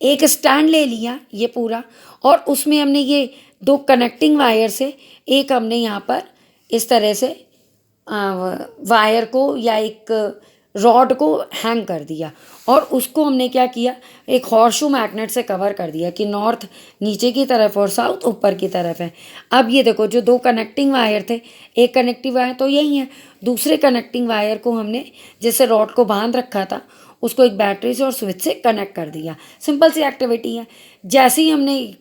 एक स्टैंड ले लिया ये पूरा, और उसमें हमने ये दो कनेक्टिंग वायर से एक हमने यहाँ पर इस तरह से वायर को या एक रॉड को हैंग कर दिया, और उसको हमने क्या किया, एक हॉर्सशू मैग्नेट से कवर कर दिया कि नॉर्थ नीचे की तरफ और साउथ ऊपर की तरफ है। अब ये देखो जो दो कनेक्टिंग वायर थे, एक कनेक्टिंग वायर तो यही है, दूसरे कनेक्टिंग वायर को हमने जैसे रॉड को बांध रखा था उसको एक बैटरी से और स्विच से कनेक्ट कर दिया। सिंपल सी एक्टिविटी है। जैसे ही हमने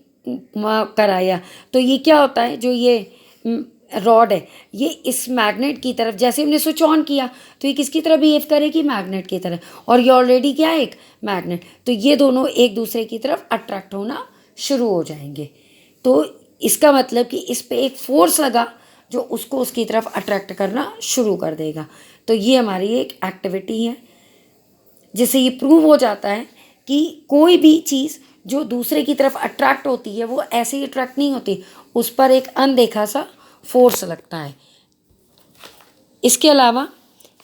कराया तो ये क्या होता है, जो ये रॉड है ये इस मैग्नेट की तरफ, जैसे हमने स्विच ऑन किया तो ये किसकी तरह बिहेव करेगी, मैग्नेट की तरह, और ये ऑलरेडी क्या है, एक मैग्नेट, तो ये दोनों एक दूसरे की तरफ अट्रैक्ट होना शुरू हो जाएंगे। तो इसका मतलब कि इस पे एक फोर्स लगा जो उसको उसकी तरफ अट्रैक्ट करना शुरू कर देगा। तो ये हमारी एक एक्टिविटी है जिससे ये प्रूव हो जाता है कि कोई भी चीज़ जो दूसरे की तरफ अट्रैक्ट होती है वो ऐसे ही अट्रैक्ट नहीं होती, उस पर एक अनदेखा सा फोर्स लगता है। इसके अलावा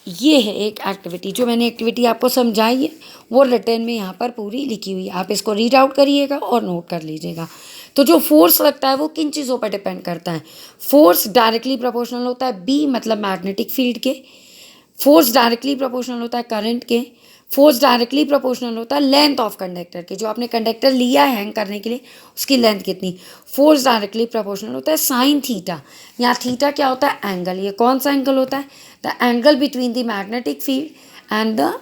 ये है एक एक्टिविटी, जो मैंने एक्टिविटी आपको समझाई है वो रिटर्न में यहाँ पर पूरी लिखी हुई है, आप इसको रीड आउट करिएगा और नोट कर लीजिएगा। तो जो फोर्स लगता है वो किन चीज़ों पर डिपेंड करता है। फोर्स डायरेक्टली प्रोपोर्शनल होता है बी मतलब मैग्नेटिक फील्ड के, फोर्स डायरेक्टली प्रोपोर्शनल होता है करंट के, फोर्स डायरेक्टली प्रोपोर्शनल होता है लेंथ ऑफ कंडक्टर के, जो आपने कंडक्टर लिया है हैंग करने के लिए उसकी लेंथ कितनी। फोर्स डायरेक्टली प्रोपोर्शनल होता है साइन थीटा, यहाँ थीटा क्या होता है, एंगल। ये कौन सा एंगल होता है, the angle between the magnetic field and the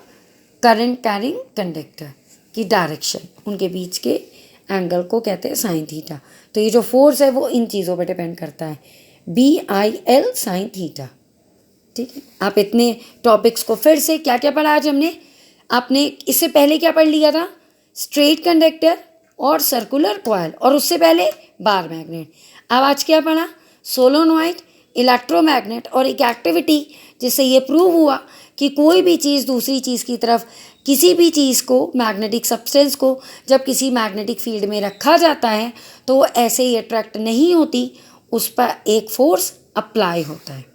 current carrying conductor की डायरेक्शन, उनके बीच के एंगल को कहते हैं साइन थीटा। तो ये जो फोर्स है वो इन चीज़ों पर डिपेंड करता है, BIL साइन थीटा। ठीक है, आप इतने टॉपिक्स को फिर से क्या क्या पढ़ा आज हमने, आपने इससे पहले क्या पढ़ लिया था, स्ट्रेट कंडक्टर और सर्कुलर कॉइल, और उससे पहले बार मैग्नेट। अब आज क्या पढ़ा, सोलोनॉइड, इलेक्ट्रोमैग्नेट, और एक एक्टिविटी जिससे ये प्रूव हुआ कि कोई भी चीज़ दूसरी चीज़ की तरफ, किसी भी चीज़ को, मैग्नेटिक सब्सटेंस को जब किसी मैग्नेटिक फील्ड में रखा जाता है तो वो ऐसे ही अट्रैक्ट नहीं होती, उस पर एक फोर्स अप्लाई होता है।